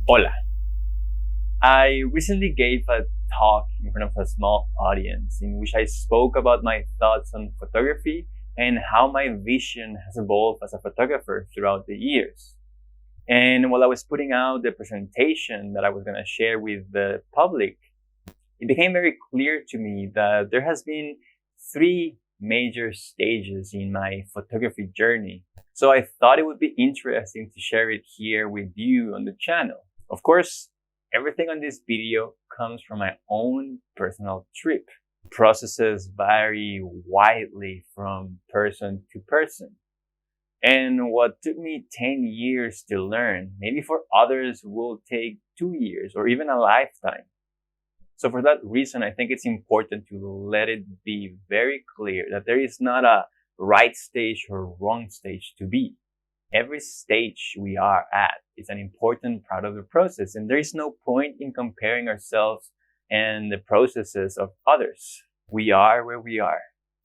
Hola. I recently gave a talk in front of a small audience in which I spoke about my thoughts on photography and how my vision has evolved as a photographer throughout the years. And while I was putting out the presentation that I was going to share with the public, it became very clear to me that there has been three major stages in my photography journey. So I thought it would be interesting to share it here with you on the channel. Of course, everything on this video comes from my own personal trip. Processes vary widely from person to person. And what took me 10 years to learn, maybe for others will take 2 years or even a lifetime. So for that reason, I think it's important to let it be very clear that there is not a right stage or wrong stage to be. Every stage we are at is an important part of the process, and there is no point in comparing ourselves and the processes of others. We are where we are,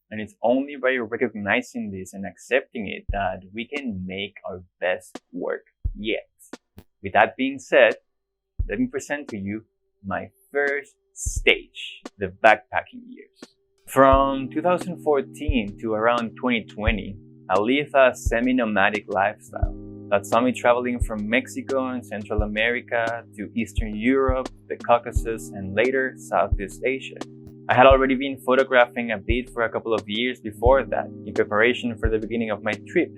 and it's only by recognizing this and accepting it that we can make our best work yet. With that being said, let me present to you my first stage, the backpacking years. From 2014 to around 2020, I lived a semi-nomadic lifestyle that saw me traveling from Mexico and Central America to Eastern Europe, the Caucasus, and later Southeast Asia. I had already been photographing a bit for a couple of years before that, in preparation for the beginning of my trip.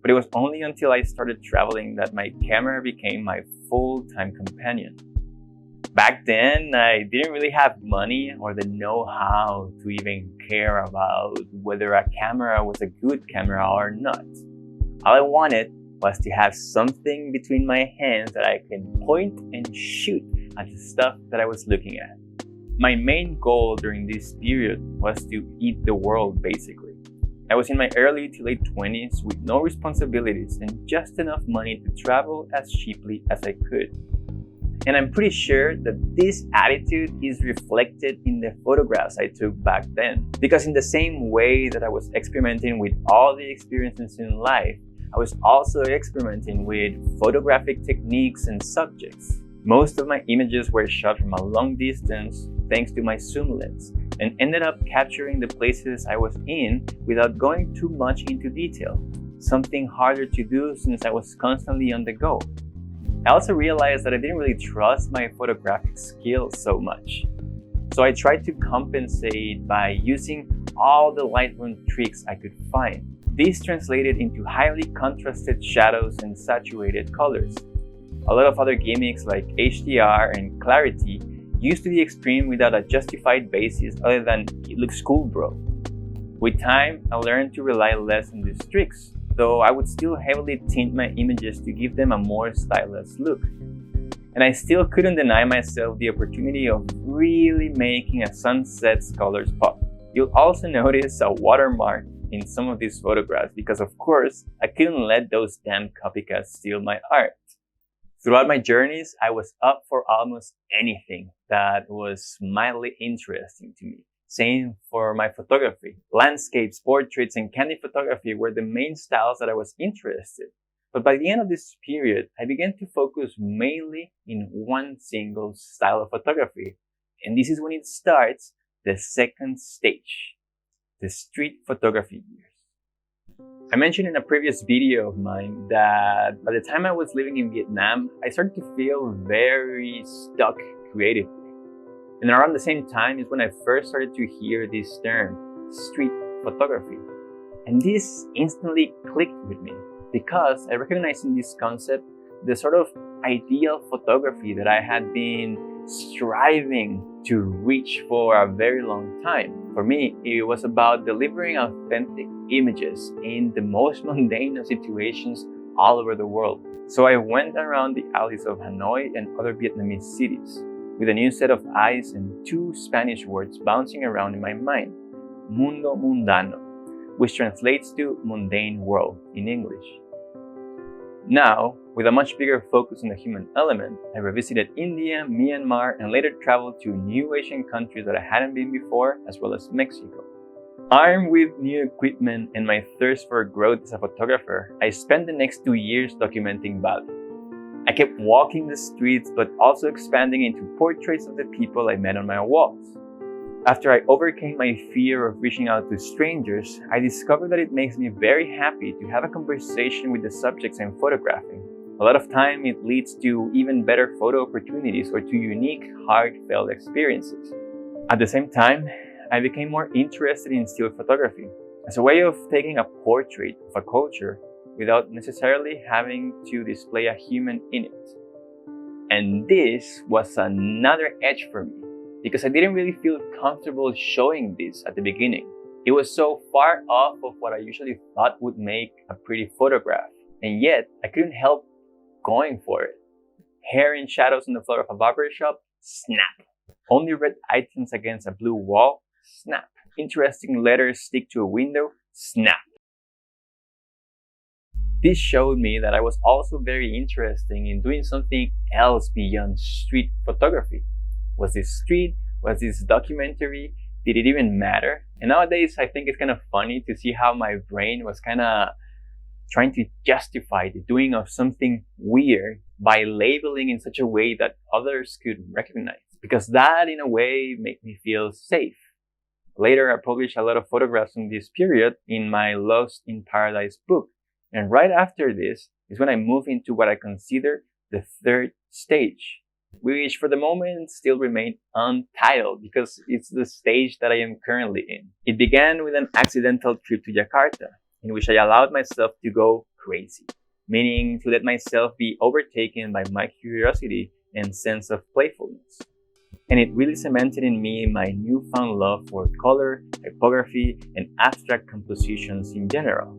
But it was only until I started traveling that my camera became my full-time companion. Back then, I didn't really have money or the know-how to even care about whether a camera was a good camera or not. All I wanted was to have something between my hands that I can point and shoot at the stuff that I was looking at. My main goal during this period was to eat the world, basically. I was in my early to late 20s with no responsibilities and just enough money to travel as cheaply as I could. And I'm pretty sure that this attitude is reflected in the photographs I took back then. Because in the same way that I was experimenting with all the experiences in life, I was also experimenting with photographic techniques and subjects. Most of my images were shot from a long distance thanks to my zoom lens and ended up capturing the places I was in without going too much into detail. Something harder to do since I was constantly on the go. I also realized that I didn't really trust my photographic skills so much. So I tried to compensate by using all the Lightroom tricks I could find. This translated into highly contrasted shadows and saturated colors. A lot of other gimmicks like HDR and clarity used to the extreme without a justified basis other than it looks cool, bro. With time, I learned to rely less on these tricks, though I would still heavily tint my images to give them a more stylish look. And I still couldn't deny myself the opportunity of really making a sunset's colors pop. You'll also notice a watermark in some of these photographs because, of course, I couldn't let those damn copycats steal my art. Throughout my journeys, I was up for almost anything that was mildly interesting to me. Same for my photography. Landscapes, portraits, and candid photography were the main styles that I was interested in. But by the end of this period, I began to focus mainly in one single style of photography. And this is when it starts the second stage, the street photography years. I mentioned in a previous video of mine that by the time I was living in Vietnam, I started to feel very stuck creatively. And around the same time is when I first started to hear this term, street photography. And this instantly clicked with me because I recognized in this concept the sort of ideal photography that I had been striving to reach for a very long time. For me, it was about delivering authentic images in the most mundane of situations all over the world. So I went around the alleys of Hanoi and other Vietnamese cities with a new set of eyes and two Spanish words bouncing around in my mind, mundo mundano, which translates to mundane world in English. Now, with a much bigger focus on the human element, I revisited India, Myanmar, and later traveled to new Asian countries that I hadn't been before, as well as Mexico. Armed with new equipment and my thirst for growth as a photographer, I spent the next 2 years documenting Bali. I kept walking the streets, but also expanding into portraits of the people I met on my walks. After I overcame my fear of reaching out to strangers, I discovered that it makes me very happy to have a conversation with the subjects I'm photographing. A lot of time it leads to even better photo opportunities or to unique, heartfelt experiences. At the same time, I became more interested in still photography as a way of taking a portrait of a culture without necessarily having to display a human in it. And this was another edge for me because I didn't really feel comfortable showing this at the beginning. It was so far off of what I usually thought would make a pretty photograph, and yet I couldn't help going for it. Hair and shadows on the floor of a barber shop? Snap. Only red items against a blue wall? Snap. Interesting letters stick to a window? Snap. This showed me that I was also very interested in doing something else beyond street photography. Was this street? Was this documentary? Did it even matter? And nowadays, I think it's kind of funny to see how my brain was kind of trying to justify the doing of something weird by labeling in such a way that others could recognize. Because that, in a way, made me feel safe. Later, I published a lot of photographs from this period in my Lost in Paradise book. And right after this is when I moved into what I consider the third stage, which for the moment still remained untitled because it's the stage that I am currently in. It began with an accidental trip to Jakarta, in which I allowed myself to go crazy, meaning to let myself be overtaken by my curiosity and sense of playfulness. And it really cemented in me my newfound love for color, typography, and abstract compositions in general.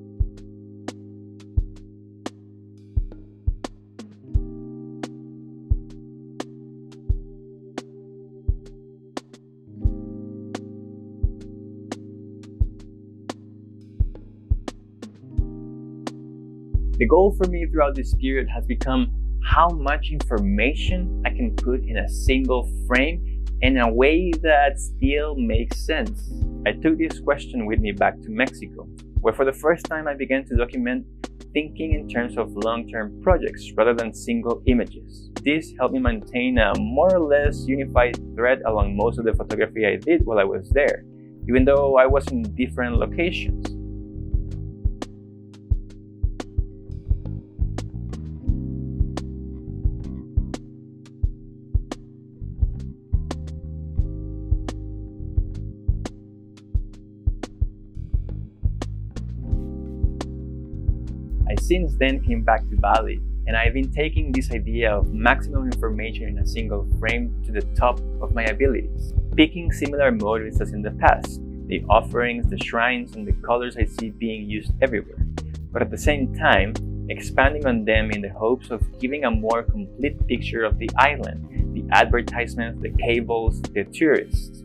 The goal for me throughout this period has become how much information I can put in a single frame in a way that still makes sense. I took this question with me back to Mexico, where for the first time I began to document thinking in terms of long-term projects rather than single images. This helped me maintain a more or less unified thread along most of the photography I did while I was there, even though I was in different locations. I since then came back to Bali, and I've been taking this idea of maximum information in a single frame to the top of my abilities, picking similar motives as in the past, the offerings, the shrines, and the colors I see being used everywhere, but at the same time, expanding on them in the hopes of giving a more complete picture of the island, the advertisements, the cables, the tourists.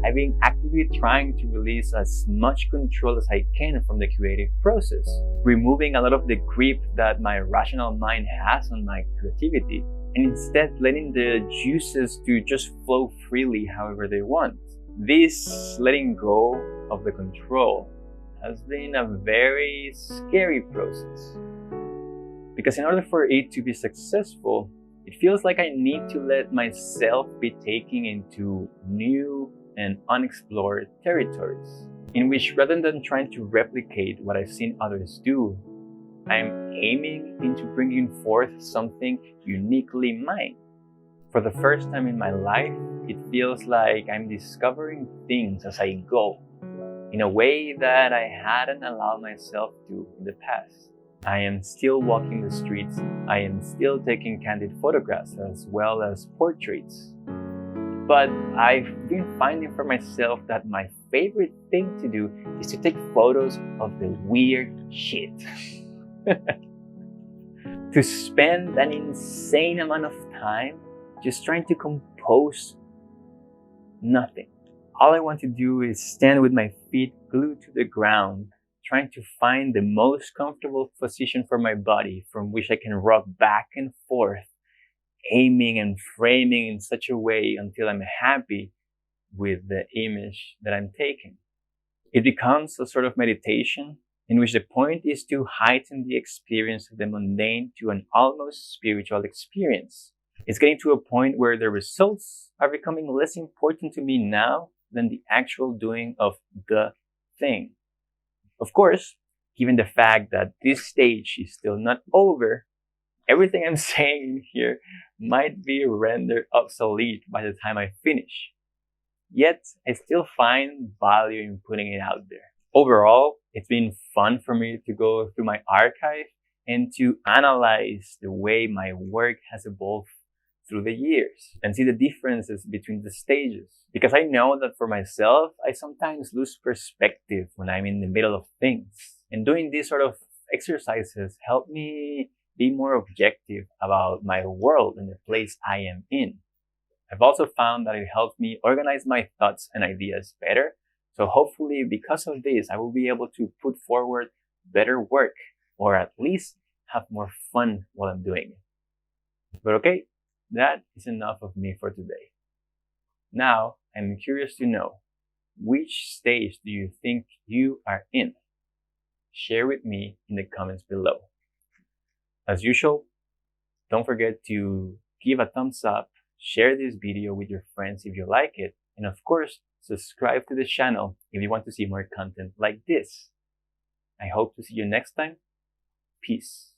I've been actively trying to release as much control as I can from the creative process, removing a lot of the grip that my rational mind has on my creativity, and instead letting the juices to just flow freely however they want. This letting go of the control has been a very scary process, because in order for it to be successful, it feels like I need to let myself be taken into new and unexplored territories, in which rather than trying to replicate what I've seen others do, I'm aiming into bringing forth something uniquely mine. For the first time in my life, it feels like I'm discovering things as I go, in a way that I hadn't allowed myself to in the past. I am still walking the streets, I am still taking candid photographs as well as portraits. But I've been finding for myself that my favorite thing to do is to take photos of the weird shit. To spend an insane amount of time just trying to compose nothing. All I want to do is stand with my feet glued to the ground, trying to find the most comfortable position for my body from which I can rock back and forth, aiming and framing in such a way until I'm happy with the image that I'm taking. It becomes a sort of meditation in which the point is to heighten the experience of the mundane to an almost spiritual experience. It's getting to a point where the results are becoming less important to me now than the actual doing of the thing. Of course, given the fact that this stage is still not over, everything I'm saying here might be rendered obsolete by the time I finish. Yet, I still find value in putting it out there. Overall, it's been fun for me to go through my archive and to analyze the way my work has evolved through the years and see the differences between the stages. Because I know that for myself, I sometimes lose perspective when I'm in the middle of things. And doing these sort of exercises help me be more objective about my world and the place I am in. I've also found that it helps me organize my thoughts and ideas better. So hopefully because of this, I will be able to put forward better work or at least have more fun while I'm doing it. But okay, that is enough of me for today. Now, I'm curious to know, which stage do you think you are in? Share with me in the comments below. As usual, don't forget to give a thumbs up, share this video with your friends if you like it, and of course, subscribe to the channel if you want to see more content like this. I hope to see you next time. Peace.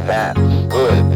That's good.